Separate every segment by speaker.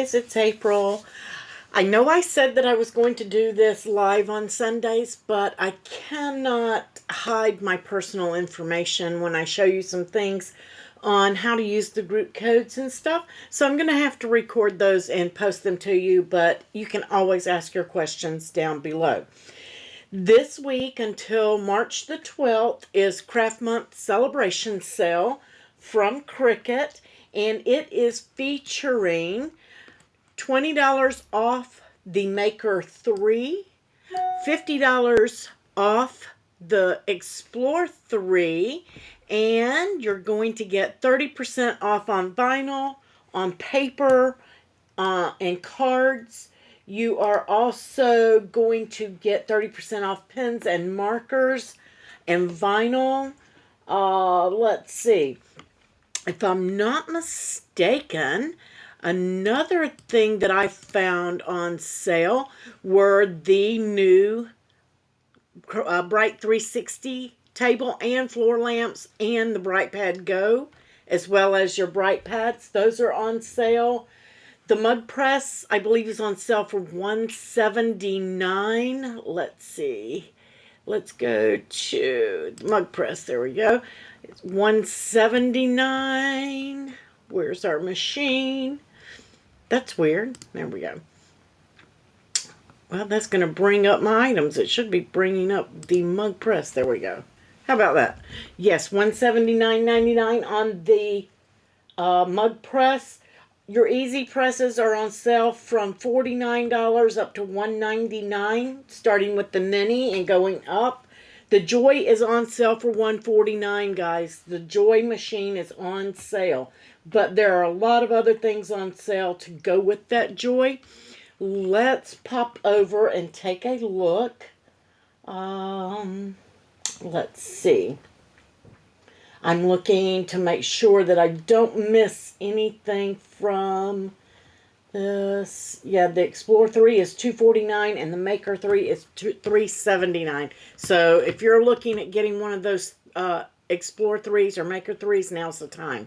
Speaker 1: guys, it's April. I know I said that I was going to do this live on Sundays, but I cannot hide my personal information when I show you some things on how to use the group codes and stuff. So I'm going to have to record those and post them to you, but you can always ask your questions down below. This week until March the 12th is Craft Month Celebration Sale from Cricut, and it is featuring $20 off the Maker 3, $50 off the Explore 3, and you're going to get 30% off on vinyl, on paper, and cards. You are also going to get 30% off pens and markers and vinyl. Let's see. If I'm not mistaken, another thing that I found on sale were the new Bright 360 table and floor lamps and the Bright Pad Go, as well as your Bright Pads. Those are on sale. The mug press, I believe, is on sale for $179. Let's see. Let's go to the mug press. There we go. It's $179. Where's our machine? That's weird. There we go. Well, that's going to bring up my items. It should be bringing up the mug press. There we go. How about that? Yes, $179.99 on the mug press. Your easy presses are on sale from $49 up to $199, starting with the mini and going up. The Joy is on sale for $149, guys. The Joy machine is on sale. But there are a lot of other things on sale to go with that Joy. Let's pop over and take a look. Let's see. I'm looking to make sure that I don't miss anything from this. Yeah, the Explore 3 is $249 and the Maker 3 is $379. So if you're looking at getting one of those Explore 3s or Maker 3s, now's the time.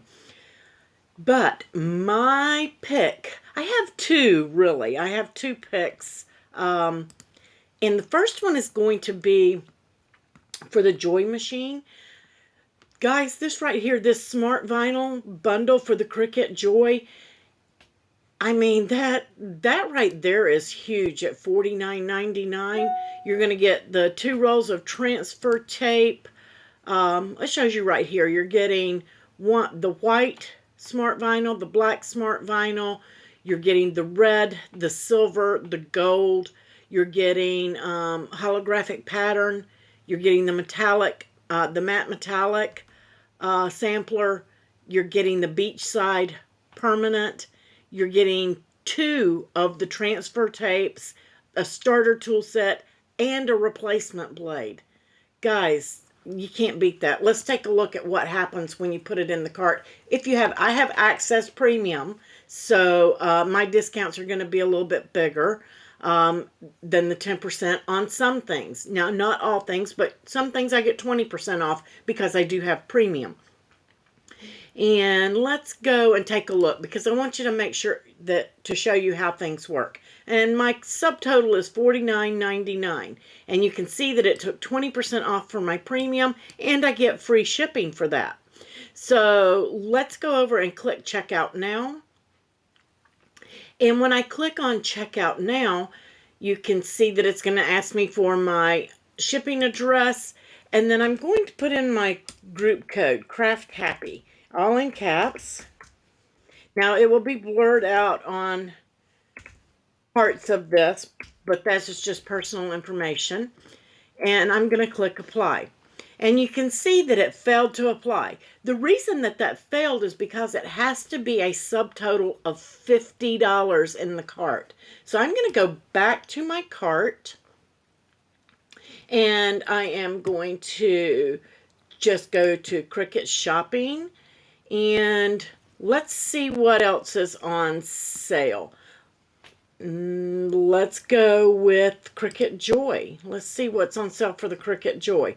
Speaker 1: But my pick, I have two, really. I have two picks. And the first one is going to be for the Joy machine. Guys, this right here, this smart vinyl bundle for the Cricut Joy, I mean, that right there is huge at $49.99. You're going to get the 2 rolls of transfer tape. It shows you right here. You're getting the white smart vinyl, the black smart vinyl. You're getting the red, the silver, the gold. You're getting holographic pattern. You're getting the metallic, the matte metallic sampler. You're getting the beachside permanent. You're getting 2 of the transfer tapes, a starter tool set, and a replacement blade. Guys, you can't beat that. Let's take a look at what happens when you put it in the cart. If you have, I have Access Premium, so my discounts are going to be a little bit bigger than the 10% on some things. Now, not all things, but some things I get 20% off because I do have premium. And let's go and take a look because I want you to make sure that to show you how things work. And my subtotal is $49.99. And you can see that it took 20% off for my premium and I get free shipping for that. So let's go over and click Checkout Now. And when I click on Checkout Now, you can see that it's going to ask me for my shipping address. And then I'm going to put in my group code, Craft Happy, all in caps. Now, it will be blurred out on parts of this, but that's just personal information. And I'm going to click Apply. And you can see that it failed to apply. The reason that that failed is because it has to be a subtotal of $50 in the cart. So I'm going to go back to my cart. And I am going to just go to Cricut Shopping. And let's see what else is on sale. Let's go with Cricut Joy. Let's see what's on sale for the Cricut Joy.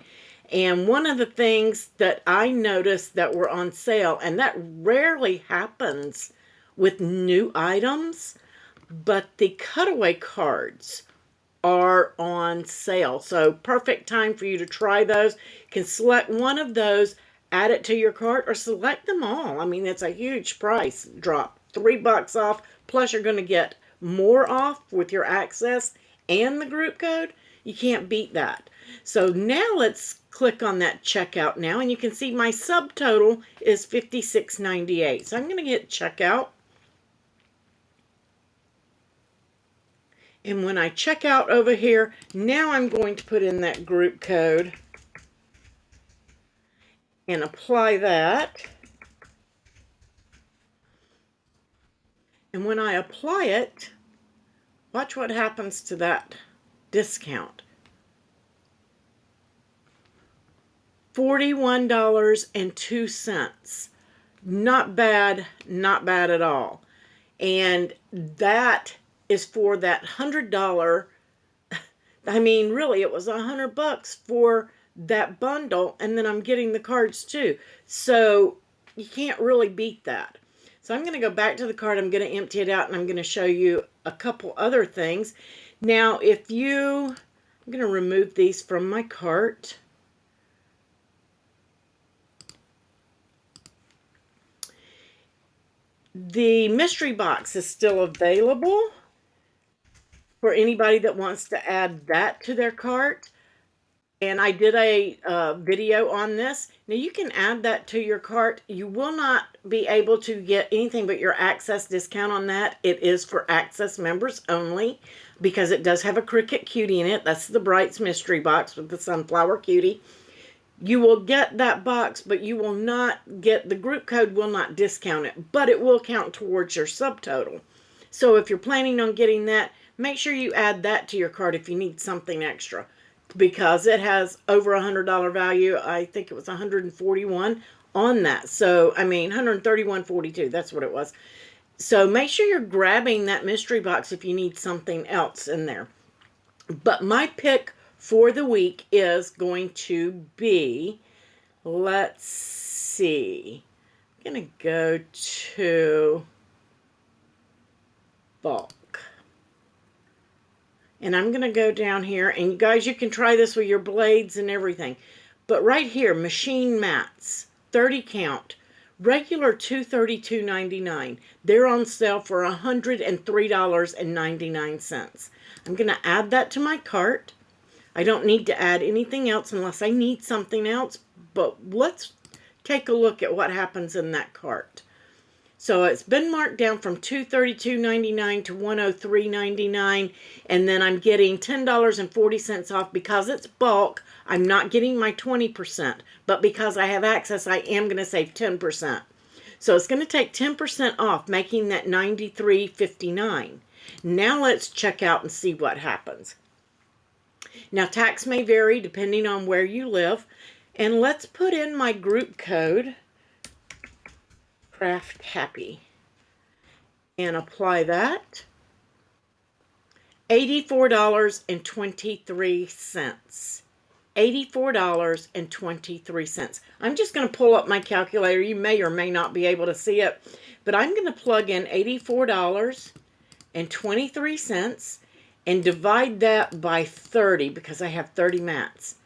Speaker 1: And one of the things that I noticed that were on sale, and that rarely happens with new items, but the Cutaway cards are on sale. So perfect time for you to try those. You can select one of those, add it to your cart, or select them all. I mean, it's a huge price drop. $3 off, plus you're going to get more off with your access and the group code. You can't beat that. So now let's click on that checkout now, and you can see my subtotal is $56.98. So I'm going to hit checkout. And when I check out over here, now I'm going to put in that group code and apply that. And when I apply it, watch what happens to that discount. $41.02. Not bad, not bad at all. And that is for that $100. I mean, really, it was $100 for that bundle, and then I'm getting the cards too. So you can't really beat that. So I'm going to go back to the card. I'm going to empty it out, and I'm going to show you a couple other things. Now, I'm going to remove these from my cart. The mystery box is still available for anybody that wants to add that to their cart. And I did a video on this. Now you can add that to your cart. You will not be able to get anything but your access discount on that. It is for access members only because it does have a Cricut cutie in it. That's the Brights mystery box with the sunflower cutie. You will get that box, but you will not get, the group code will not discount it, but it will count towards your subtotal. So if you're planning on getting that, make sure you add that to your cart if you need something extra, because it has over $100 value. I think it was $141 on that. So, I mean, $131.42, that's what it was. So make sure you're grabbing that mystery box if you need something else in there. But my pick for the week is going to be, let's see, I'm going to go to bulk. And I'm going to go down here, and you guys, you can try this with your blades and everything. But right here, machine mats, 30 count, regular $232.99. They're on sale for $103.99. I'm going to add that to my cart. I don't need to add anything else unless I need something else, but let's take a look at what happens in that cart. So it's been marked down from $232.99 to $103.99, and then I'm getting $10.40 off because it's bulk. I'm not getting my 20%, but because I have access, I am going to save 10%. So it's going to take 10% off, making that $93.59. Now let's check out and see what happens. Now, tax may vary depending on where you live. And let's put in my group code, Craft Happy, and apply that. $84.23. $84.23. I'm just going to pull up my calculator. You may or may not be able to see it, but I'm going to plug in $84.23 and divide that by 30 because I have 30 mats.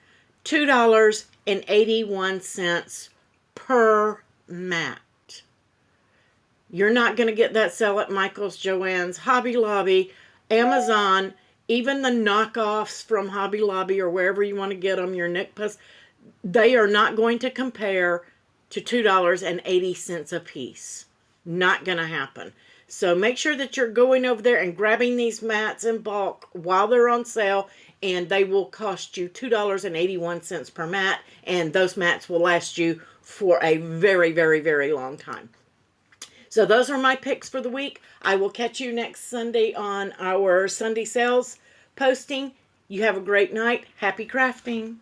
Speaker 1: $2.81 per mat. You're not going to get that sale at Michael's, Joann's, Hobby Lobby, Amazon, even the knockoffs from Hobby Lobby or wherever you want to get them, your NICPAs. They are not going to compare to $2.80 a piece. Not going to happen. So make sure that you're going over there and grabbing these mats in bulk while they're on sale, and they will cost you $2.81 per mat, and those mats will last you for a very, very, very long time. So those are my picks for the week. I will catch you next Sunday on our Sunday sales posting. You have a great night. Happy crafting.